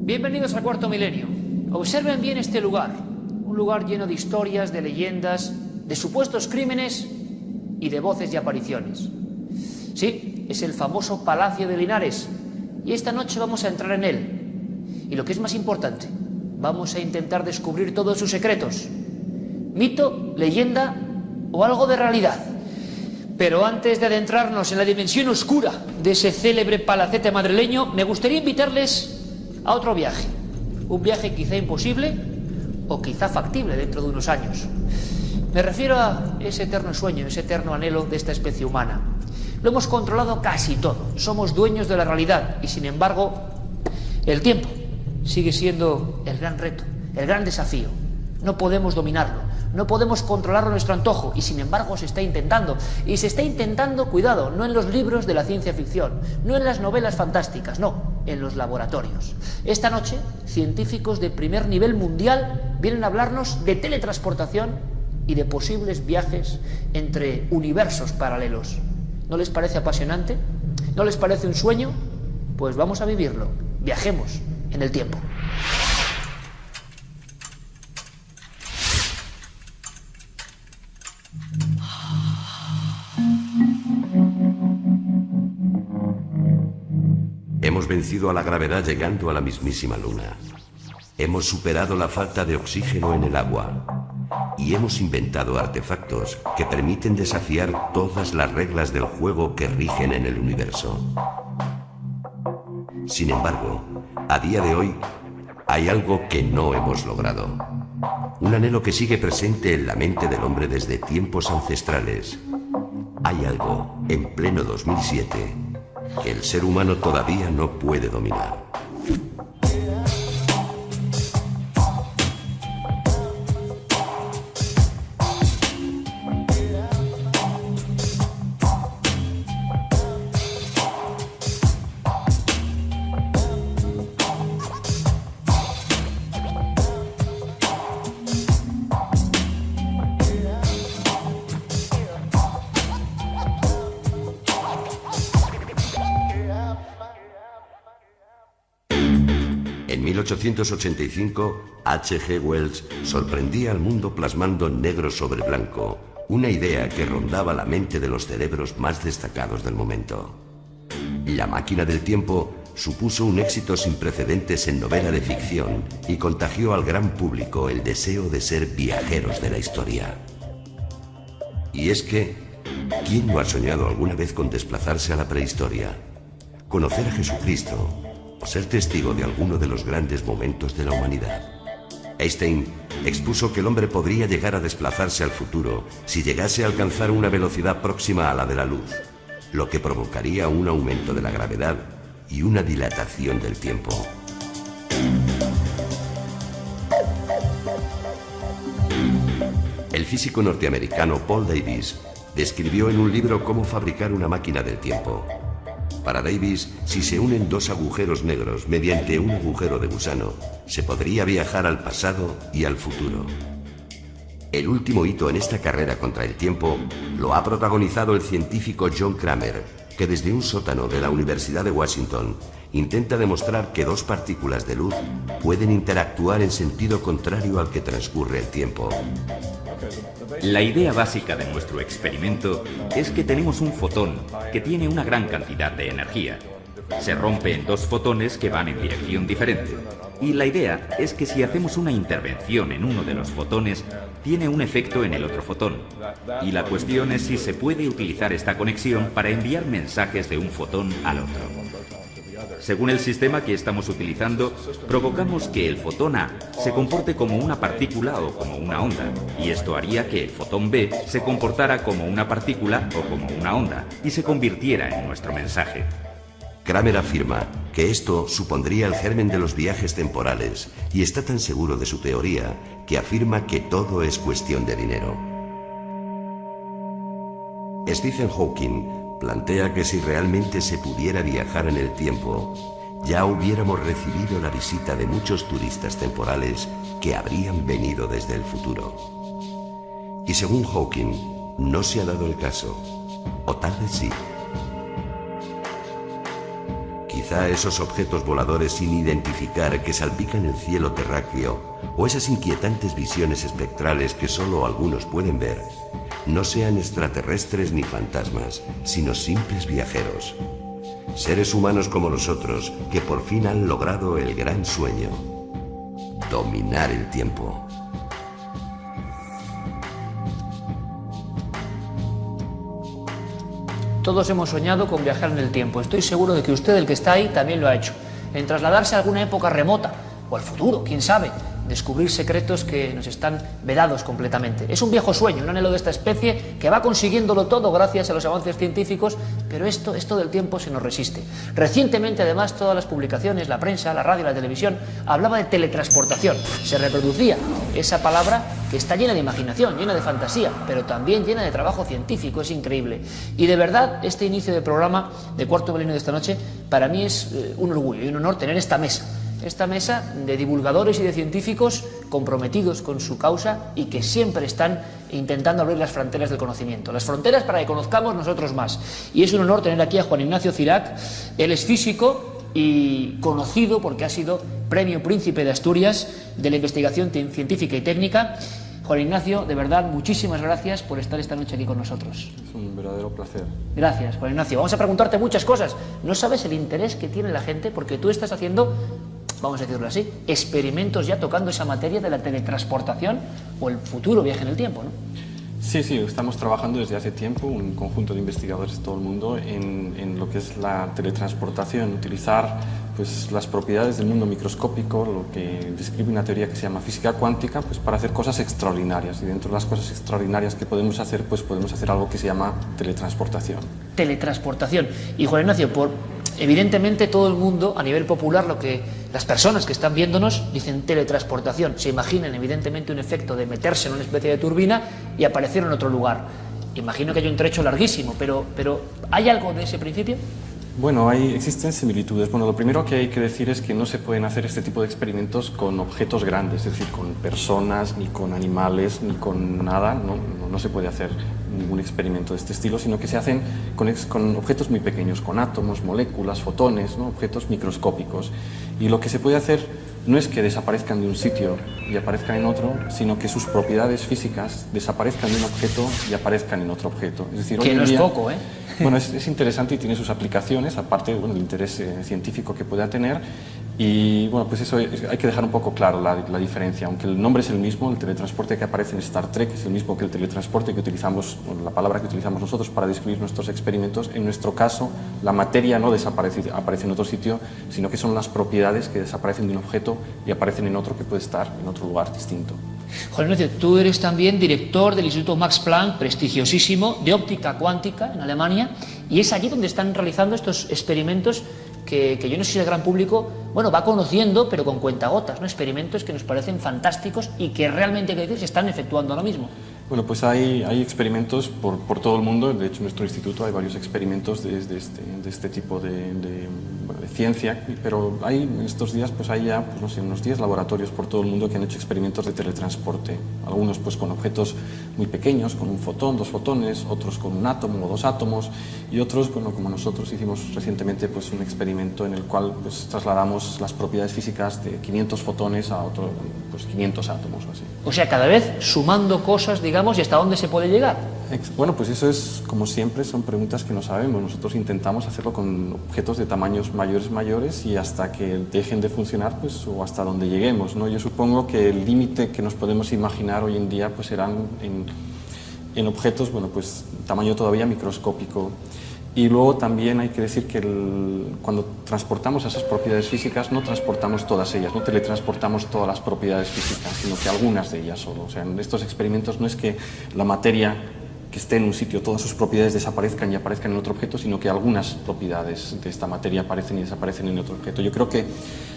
Bienvenidos al cuarto milenio. Observen bien este lugar. Un lugar lleno de historias, de leyendas, de supuestos crímenes y de voces y apariciones. Sí, es el famoso Palacio de Linares. Y esta noche vamos a entrar en él. Y lo que es más importante, vamos a intentar descubrir todos sus secretos. Mito, leyenda o algo de realidad. Pero antes de adentrarnos en la dimensión oscura de ese célebre palacete madrileño, me gustaría invitarles a otro viaje. Un viaje quizá imposible o quizá factible dentro de unos años. Me refiero a ese eterno sueño, ese eterno anhelo de esta especie humana. Lo hemos controlado casi todo. Somos dueños de la realidad y, sin embargo, el tiempo sigue siendo el gran reto, el gran desafío. No podemos dominarlo, no podemos controlarlo a nuestro antojo y, sin embargo, se está intentando. Y se está intentando, cuidado, no en los libros de la ciencia ficción, no en las novelas fantásticas, no, en los laboratorios. Esta noche, científicos de primer nivel mundial vienen a hablarnos de teletransportación y de posibles viajes entre universos paralelos. ¿No les parece apasionante? ¿No les parece un sueño? Pues vamos a vivirlo. Viajemos en el tiempo. Hemos vencido a la gravedad llegando a la mismísima luna. Hemos superado la falta de oxígeno en el agua. Y hemos inventado artefactos que permiten desafiar todas las reglas del juego que rigen en el universo. Sin embargo, a día de hoy, hay algo que no hemos logrado. Un anhelo que sigue presente en la mente del hombre desde tiempos ancestrales. Hay algo, en pleno 2007, que el ser humano todavía no puede dominar. En 1885, H.G. Wells sorprendía al mundo plasmando negro sobre blanco una idea que rondaba la mente de los cerebros más destacados del momento. La máquina del tiempo supuso un éxito sin precedentes en novela de ficción y contagió al gran público el deseo de ser viajeros de la historia. Y es que, ¿quién no ha soñado alguna vez con desplazarse a la prehistoria, conocer a Jesucristo o ser testigo de alguno de los grandes momentos de la humanidad? Einstein expuso que el hombre podría llegar a desplazarse al futuro si llegase a alcanzar una velocidad próxima a la de la luz, lo que provocaría un aumento de la gravedad y una dilatación del tiempo. El físico norteamericano Paul Davies describió en un libro cómo fabricar una máquina del tiempo. Para Davies, si se unen dos agujeros negros mediante un agujero de gusano, se podría viajar al pasado y al futuro. El último hito en esta carrera contra el tiempo lo ha protagonizado el científico John Cramer, que desde un sótano de la Universidad de Washington intenta demostrar que dos partículas de luz pueden interactuar en sentido contrario al que transcurre el tiempo. La idea básica de nuestro experimento es que tenemos un fotón que tiene una gran cantidad de energía. Se rompe en dos fotones que van en dirección diferente. Y la idea es que si hacemos una intervención en uno de los fotones, tiene un efecto en el otro fotón. Y la cuestión es si se puede utilizar esta conexión para enviar mensajes de un fotón al otro. Según el sistema que estamos utilizando, provocamos que el fotón A se comporte como una partícula o como una onda, y esto haría que el fotón B se comportara como una partícula o como una onda, y se convirtiera en nuestro mensaje. Cramer afirma que esto supondría el germen de los viajes temporales y está tan seguro de su teoría que afirma que todo es cuestión de dinero. Stephen Hawking plantea que si realmente se pudiera viajar en el tiempo, ya hubiéramos recibido la visita de muchos turistas temporales que habrían venido desde el futuro. Y según Hawking, no se ha dado el caso, o tal vez sí. Quizá esos objetos voladores sin identificar que salpican el cielo terráqueo, o esas inquietantes visiones espectrales que solo algunos pueden ver, no sean extraterrestres ni fantasmas, sino simples viajeros. Seres humanos como nosotros, que por fin han logrado el gran sueño: dominar el tiempo. Todos hemos soñado con viajar en el tiempo. Estoy seguro de que usted, el que está ahí, también lo ha hecho. En trasladarse a alguna época remota, o al futuro, quién sabe. Descubrir secretos que nos están vedados completamente. Es un viejo sueño, un anhelo de esta especie que va consiguiéndolo todo gracias a los avances científicos, pero esto del tiempo se nos resiste. Recientemente, además, todas las publicaciones, la prensa, la radio, la televisión, hablaba de teletransportación. Se reproducía esa palabra que está llena de imaginación, llena de fantasía, pero también llena de trabajo científico. Es increíble. Y de verdad, este inicio de programa de Cuarto Milenio de esta noche, para mí es un orgullo y un honor tener esta mesa de divulgadores y de científicos comprometidos con su causa y que siempre están intentando abrir las fronteras del conocimiento, las fronteras para que conozcamos nosotros más. Y es un honor tener aquí a Juan Ignacio Cirac. Él es físico y conocido porque ha sido Premio Príncipe de Asturias de la investigación científica y técnica. Juan Ignacio, de verdad, muchísimas gracias por estar esta noche aquí con nosotros. Es un verdadero placer. Gracias, Juan Ignacio. Vamos a preguntarte muchas cosas. No sabes el interés que tiene la gente porque tú estás haciendo, vamos a decirlo así, experimentos ya tocando esa materia de la teletransportación o el futuro viaje en el tiempo, ¿no? Sí, estamos trabajando desde hace tiempo, un conjunto de investigadores de todo el mundo, en lo que es la teletransportación, utilizar pues, las propiedades del mundo microscópico, lo que describe una teoría que se llama física cuántica, pues, para hacer cosas extraordinarias. Y dentro de las cosas extraordinarias que podemos hacer, pues podemos hacer algo que se llama teletransportación. Teletransportación. Y Juan Ignacio, evidentemente todo el mundo, a nivel popular, lo que las personas que están viéndonos dicen teletransportación, se imaginan evidentemente un efecto de meterse en una especie de turbina y aparecer en otro lugar. Imagino que hay un trecho larguísimo, pero ¿hay algo de ese principio? Bueno, existen similitudes. Bueno, lo primero que hay que decir es que no se pueden hacer este tipo de experimentos con objetos grandes, es decir, con personas, ni con animales, ni con nada. No se puede hacer ningún experimento de este estilo, sino que se hacen con objetos muy pequeños, con átomos, moléculas, fotones, ¿no? Objetos microscópicos. Y lo que se puede hacer no es que desaparezcan de un sitio y aparezcan en otro, sino que sus propiedades físicas desaparezcan de un objeto y aparezcan en otro objeto. Es decir, que no es poco, ¿eh? Bueno, es interesante y tiene sus aplicaciones, aparte del interés científico que pueda tener. Y bueno, pues eso hay que dejar un poco claro la diferencia. Aunque el nombre es el mismo, el teletransporte que aparece en Star Trek es el mismo que el teletransporte que utilizamos, la palabra que utilizamos nosotros para describir nuestros experimentos. En nuestro caso, la materia no aparece en otro sitio, sino que son las propiedades que desaparecen de un objeto y aparecen en otro que puede estar en otro lugar distinto. Juan Ignacio, tú eres también director del Instituto Max Planck, prestigiosísimo, de óptica cuántica en Alemania, y es allí donde están realizando estos experimentos que yo no sé si el gran público, bueno, va conociendo, pero con cuentagotas, ¿no? Experimentos que nos parecen fantásticos y que realmente, hay que decir, se están efectuando ahora mismo. Bueno, pues hay experimentos por todo el mundo. De hecho, en nuestro instituto hay varios experimentos de este tipo de ciencia, pero hay en estos días pues hay ya pues, no sé, unos 10 laboratorios por todo el mundo que han hecho experimentos de teletransporte. Algunos pues con objetos muy pequeños, con un fotón, 2 fotones, otros con un átomo o 2 átomos, y otros, bueno, como nosotros hicimos recientemente pues un experimento en el cual pues trasladamos las propiedades físicas de 500 fotones a otros pues 500 átomos o así. O sea, cada vez sumando cosas, digamos, ¿y hasta dónde se puede llegar? Bueno, pues eso es, como siempre, son preguntas que no sabemos. Nosotros intentamos hacerlo con objetos de tamaños mayores y hasta que dejen de funcionar, pues, o hasta donde lleguemos, ¿no? Yo supongo que el límite que nos podemos imaginar hoy en día, pues, serán en objetos, bueno, pues, tamaño todavía microscópico. Y luego también hay que decir que cuando transportamos esas propiedades físicas no transportamos todas ellas, no teletransportamos todas las propiedades físicas, sino que algunas de ellas solo. O sea, en estos experimentos no es que la materia que esté en un sitio, todas sus propiedades desaparezcan y aparezcan en otro objeto, sino que algunas propiedades de esta materia aparecen y desaparecen en otro objeto. Yo creo que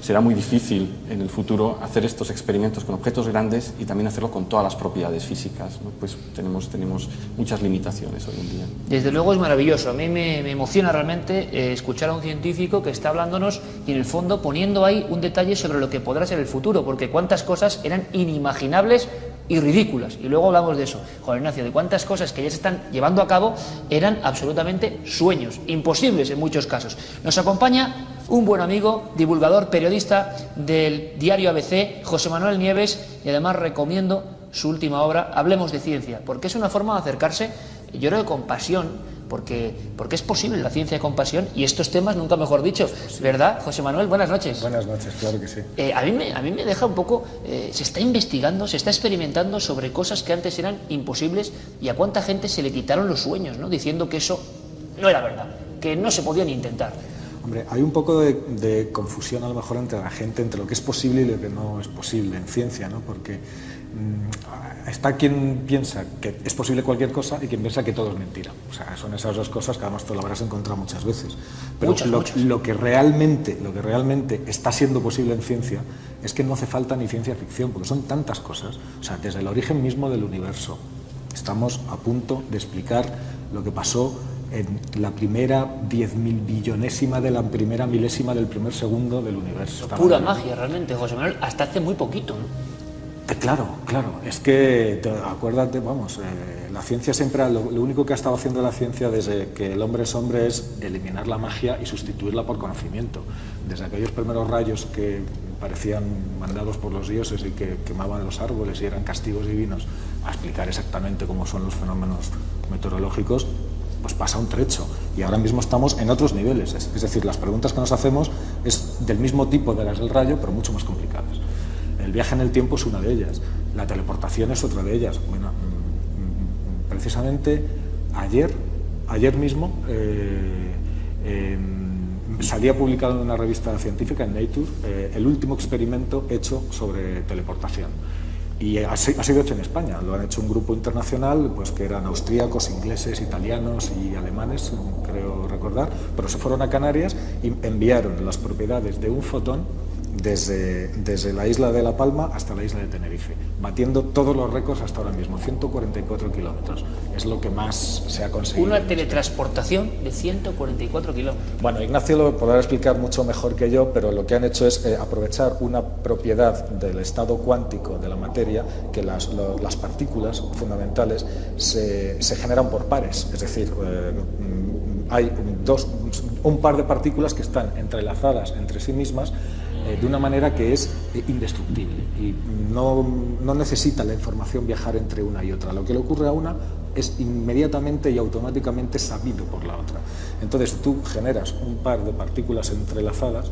será muy difícil en el futuro hacer estos experimentos con objetos grandes y también hacerlo con todas las propiedades físicas, ¿no? Pues tenemos muchas limitaciones hoy en día. Desde luego es maravilloso. A mí me emociona realmente escuchar a un científico que está hablándonos y en el fondo poniendo ahí un detalle sobre lo que podrá ser el futuro, porque cuántas cosas eran inimaginables y ridículas. Y luego hablamos de eso, Juan Ignacio, de cuántas cosas que ya se están llevando a cabo eran absolutamente sueños, imposibles en muchos casos. Nos acompaña un buen amigo, divulgador, periodista del diario ABC, José Manuel Nieves, y además recomiendo su última obra, Hablemos de Ciencia, porque es una forma de acercarse, yo creo, con pasión, porque es posible la ciencia con pasión y estos temas nunca mejor dicho, ¿verdad, José Manuel? Buenas noches. Buenas noches, claro que sí. A mí me deja un poco, se está investigando, se está experimentando sobre cosas que antes eran imposibles, y a cuánta gente se le quitaron los sueños, ¿no? Diciendo que eso no era verdad, que no se podía ni intentar. Hombre, hay un poco de confusión a lo mejor entre la gente, entre lo que es posible y lo que no es posible en ciencia, ¿no? Porque está quien piensa que es posible cualquier cosa y quien piensa que todo es mentira. O sea, son esas dos cosas que además tú lo habrás encontrado muchas veces. Pero muchas. Lo que realmente está siendo posible en ciencia es que no hace falta ni ciencia ficción, porque son tantas cosas. O sea, desde el origen mismo del universo. Estamos a punto de explicar lo que pasó en la primera 10.000 billonésima de la primera milésima del primer segundo del universo. Pura magia, realmente, José Manuel, hasta hace muy poquito, ¿no? Claro, es que, acuérdate, la ciencia siempre, lo único que ha estado haciendo la ciencia desde que el hombre es hombre es eliminar la magia y sustituirla por conocimiento. Desde aquellos primeros rayos que parecían mandados por los dioses y que quemaban los árboles y eran castigos divinos a explicar exactamente cómo son los fenómenos meteorológicos, pues pasa un trecho. Y ahora mismo estamos en otros niveles. Es decir, las preguntas que nos hacemos es del mismo tipo de las del rayo, pero mucho más complicadas. El viaje en el tiempo es una de ellas, la teleportación es otra de ellas. Bueno, precisamente ayer mismo salía publicado en una revista científica, en Nature, el último experimento hecho sobre teleportación. Y ha sido hecho en España, lo han hecho un grupo internacional, pues que eran austríacos, ingleses, italianos y alemanes, creo recordar, pero se fueron a Canarias y enviaron las propiedades de un fotón desde la isla de La Palma hasta la isla de Tenerife, batiendo todos los récords hasta ahora mismo, 144 kilómetros. Es lo que más se ha conseguido. Una teletransportación de 144 kilómetros. Bueno, Ignacio lo podrá explicar mucho mejor que yo, pero lo que han hecho es aprovechar una propiedad del estado cuántico de la materia, que las partículas fundamentales se generan por pares, es decir, hay un par de partículas que están entrelazadas entre sí mismas de una manera que es indestructible y no necesita la información viajar entre una y otra. Lo que le ocurre a una es inmediatamente y automáticamente sabido por la otra. Entonces tú generas un par de partículas entrelazadas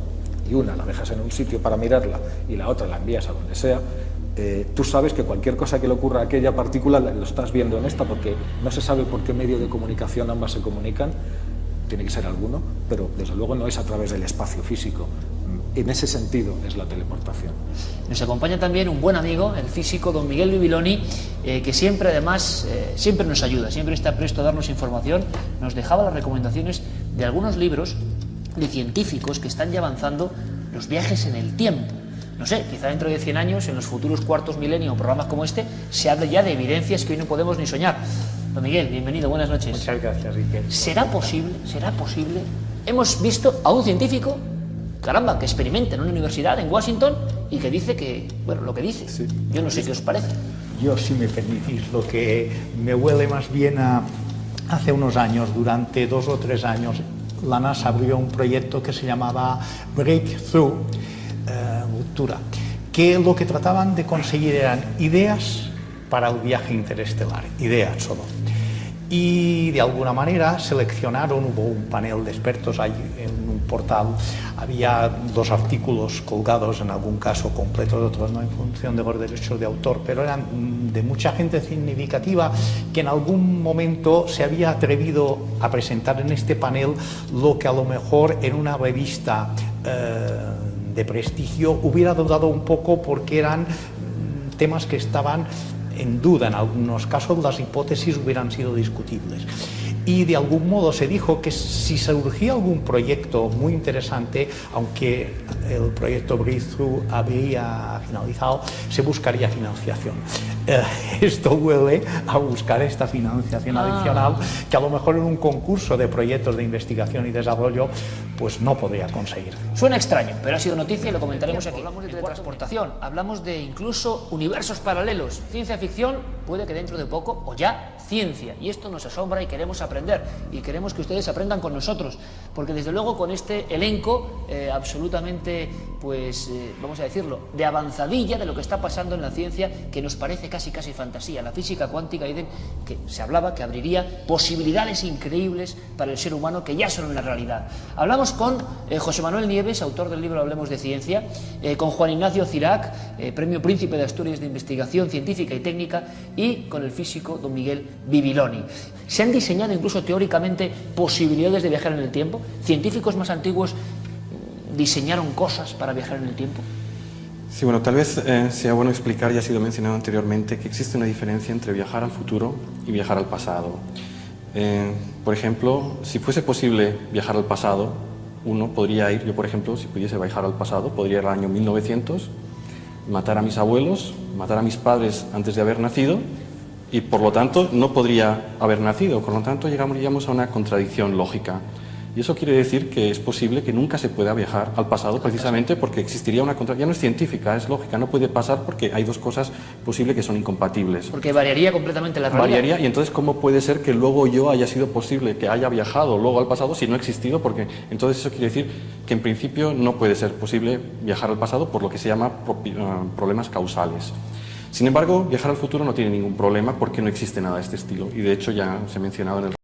y una la dejas en un sitio para mirarla y la otra la envías a donde sea. Tú sabes que cualquier cosa que le ocurra a aquella partícula lo estás viendo en esta, porque no se sabe por qué medio de comunicación ambas se comunican. Tiene que ser alguno, pero desde luego no es a través del espacio físico. En ese sentido es la teleportación. Nos acompaña también un buen amigo, el físico don Miguel Bibiloni, que siempre además siempre nos ayuda, siempre está presto a darnos información. Nos dejaba las recomendaciones de algunos libros de científicos que están ya avanzando los viajes en el tiempo. No sé, quizá dentro de 100 años, en los futuros cuartos milenio, programas como este, se hable ya de evidencias que hoy no podemos ni soñar. Don Miguel, bienvenido, buenas noches. Muchas gracias, Riquel. ¿Será posible? Hemos visto a un científico, caramba, que experimenta en una universidad en Washington y que dice que, bueno, lo que dice. Sí. Yo no sé qué os parece. Yo, si me permitís, lo que me huele más bien a hace unos años, durante 2 o 3 años, la NASA abrió un proyecto que se llamaba Breakthrough, ruptura, que lo que trataban de conseguir eran ideas para el viaje interestelar, ideas solo. Y de alguna manera seleccionaron, hubo un panel de expertos ahí en un portal, había 2 artículos colgados, en algún caso completos, otros no, en función de los derechos de autor, pero eran de mucha gente significativa que en algún momento se había atrevido a presentar en este panel lo que a lo mejor en una revista de prestigio hubiera dudado un poco, porque eran temas que estaban en duda. En algunos casos las hipótesis hubieran sido discutibles. Y de algún modo se dijo que si surgía algún proyecto muy interesante, aunque el proyecto Breakthrough había finalizado, se buscaría financiación. Esto huele a buscar esta financiación adicional, que a lo mejor en un concurso de proyectos de investigación y desarrollo pues no podría conseguir. Suena extraño, pero ha sido noticia y lo comentaremos aquí. Hablamos de teletransportación, hablamos de incluso universos paralelos. Ciencia ficción, puede que dentro de poco, o ya, ciencia, y esto nos asombra y queremos aprender, y queremos que ustedes aprendan con nosotros, porque desde luego con este elenco absolutamente, pues vamos a decirlo, de avanzadilla de lo que está pasando en la ciencia, que nos parece casi fantasía. La física cuántica, Aiden, que se hablaba que abriría posibilidades increíbles para el ser humano que ya son una realidad. Hablamos con José Manuel Nieves, autor del libro Hablemos de Ciencia, con Juan Ignacio Cirac, Premio Príncipe de Asturias de Investigación Científica y Técnica, y con el físico don Miguel Bibiloni. Se han diseñado incluso teóricamente posibilidades de viajar en el tiempo. Científicos más antiguos diseñaron cosas para viajar en el tiempo. Sí, bueno, tal vez sea bueno explicar, ya ha sido mencionado anteriormente, que existe una diferencia entre viajar al futuro y viajar al pasado. Por ejemplo, si fuese posible viajar al pasado, uno podría ir, yo por ejemplo, si pudiese viajar al pasado, podría ir al año 1900, matar a mis abuelos, matar a mis padres antes de haber nacido, y por lo tanto no podría haber nacido, por lo tanto llegamos a una contradicción lógica. Y eso quiere decir que es posible que nunca se pueda viajar al pasado, precisamente porque existiría una contradicción. Ya no es científica, es lógica, no puede pasar porque hay dos cosas posibles que son incompatibles. Porque variaría completamente la realidad. Variaría, y entonces ¿cómo puede ser que luego yo haya sido posible que haya viajado luego al pasado si no ha existido? Porque entonces eso quiere decir que en principio no puede ser posible viajar al pasado por lo que se llama problemas causales. Sin embargo, viajar al futuro no tiene ningún problema porque no existe nada de este estilo, y de hecho ya se ha mencionado en el